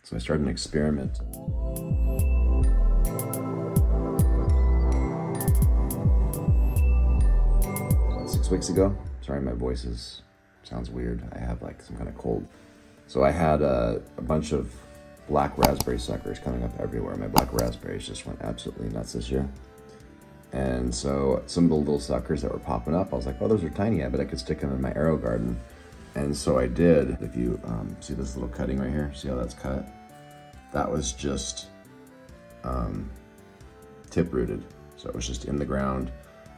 So I started an experiment. 6 weeks ago. Sorry, my voice sounds weird. I have like some kind of cold. So I had a bunch of black raspberry suckers coming up everywhere. My black raspberries just went absolutely nuts this year. And so some of the little suckers that were popping up, I was like, oh, those are tiny. I bet I could stick them in my aerogarden. And so I did. If you see this little cutting right here, see how that's cut? That was just tip rooted. So it was just in the ground,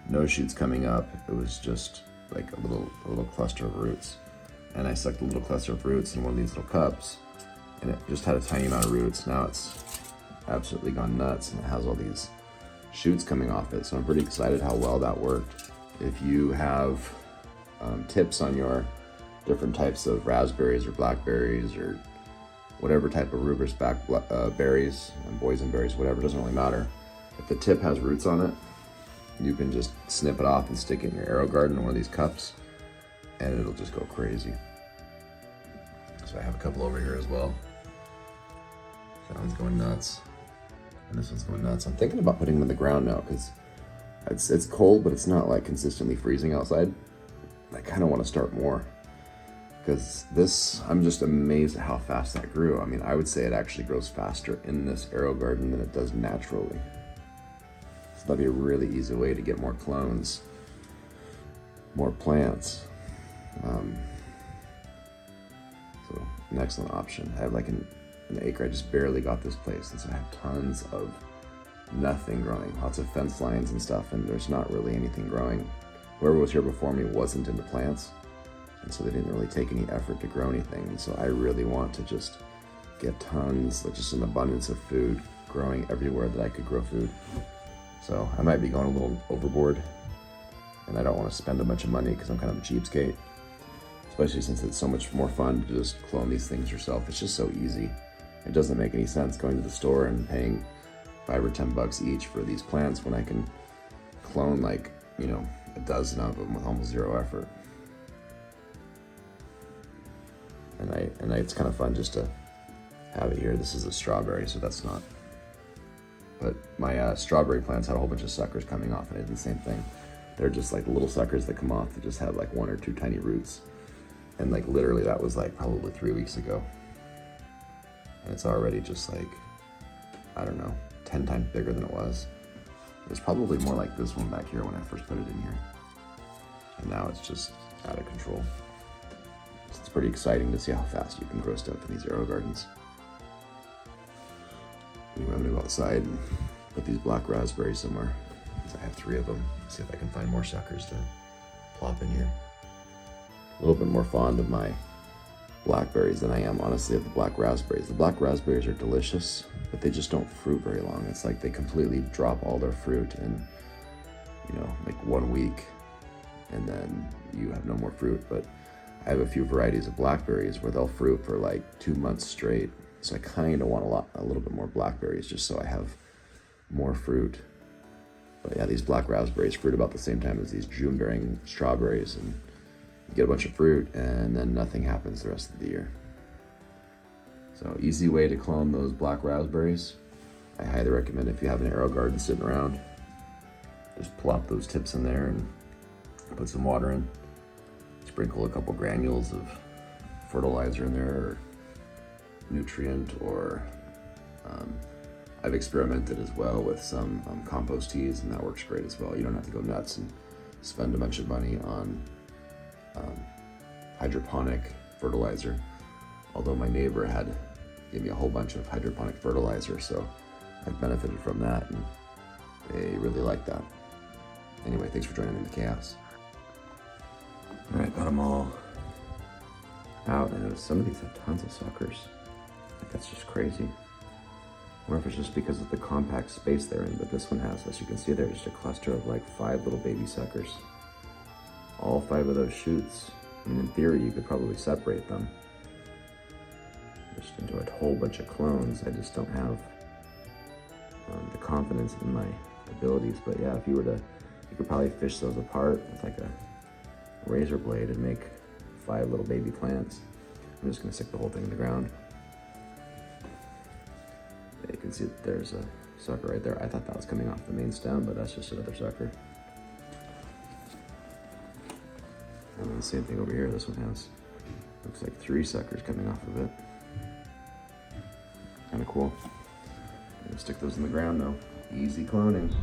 no shoots coming up. It was just like a little cluster of roots. And I stuck the little cluster of roots in one of these little cups, and it just had a tiny amount of roots. Now it's absolutely gone nuts, and it has all these shoots coming off it. So I'm pretty excited how well that worked. If you have tips on your different types of raspberries or blackberries or whatever type of rubus berries and boysenberries, whatever, doesn't really matter. If the tip has roots on it, you can just snip it off and stick it in your aerogarden in one of these cups, and it'll just go crazy. So I have a couple over here as well. That one's going nuts, and this one's going nuts. I'm thinking about putting them in the ground now because it's cold, but it's not like consistently freezing outside. I kind of want to start more because I'm just amazed at how fast that grew. I mean, I would say it actually grows faster in this aerogarden than it does naturally. So that'd be a really easy way to get more clones, more plants. So an excellent option. I have like an acre. I just barely got this place, and so I have tons of nothing growing. Lots of fence lines and stuff, and there's not really anything growing. Whoever was here before me wasn't into plants, and so they didn't really take any effort to grow anything. And so I really want to just get tons, like just an abundance of food growing everywhere that I could grow food. So I might be going a little overboard, and I don't want to spend a bunch of money because I'm kind of a cheapskate, especially since it's so much more fun to just clone these things yourself. It's just so easy. It doesn't make any sense going to the store and paying $5 or $10 each for these plants when I can clone like, you know, a dozen of them with almost zero effort. And it's kind of fun just to have it here. This is a strawberry, so that's not. But my strawberry plants had a whole bunch of suckers coming off, and I did the same thing. They're just like little suckers that come off that just have like 1 or 2 tiny roots. And like literally that was like probably 3 weeks ago. And it's already just like, I don't know, 10 times bigger than it was. It's probably more like this one back here when I first put it in here. And now it's just out of control. So it's pretty exciting to see how fast you can grow stuff in these aero gardens. Anyway, I'm gonna go outside and put these black raspberries somewhere. I have 3 of them. See if I can find more suckers to plop in here. A little bit more fond of my blackberries than I am, honestly, of the black raspberries. The black raspberries are delicious, but they just don't fruit very long. It's like they completely drop all their fruit in, you know, like 1 week, and then you have no more fruit. But I have a few varieties of blackberries where they'll fruit for like 2 months straight. So I kind of want a little bit more blackberries just so I have more fruit. But yeah, these black raspberries fruit about the same time as these June-bearing strawberries, and you get a bunch of fruit and then nothing happens the rest of the year. So easy way to clone those black raspberries. I highly recommend if you have an aerogarden sitting around, just plop those tips in there and put some water in. Sprinkle a couple granules of fertilizer in there, or nutrient, or I've experimented as well with some compost teas, and that works great as well. You don't have to go nuts and spend a bunch of money on hydroponic fertilizer. Although my neighbor gave me a whole bunch of hydroponic fertilizer, so I've benefited from that, and they really like that. Anyway, thanks for joining in the chaos. All right, got them all out. I noticed some of these have tons of suckers. Like, that's just crazy. I wonder if it's just because of the compact space they're in, but this one has, as you can see there, just a cluster of like 5 little baby suckers. All 5 of those shoots. I mean, in theory, you could probably separate them just into a whole bunch of clones. I just don't have the confidence in my abilities. But yeah, if you were to, you could probably fish those apart with like a razor blade and make 5 little baby plants. I'm just gonna stick the whole thing in the ground. can see that there's a sucker right there. I thought that was coming off the main stem, but that's just another sucker. And then the same thing over here. This one has, looks like 3 suckers coming off of it. Kind of cool. I'm gonna stick those in the ground though. Easy cloning.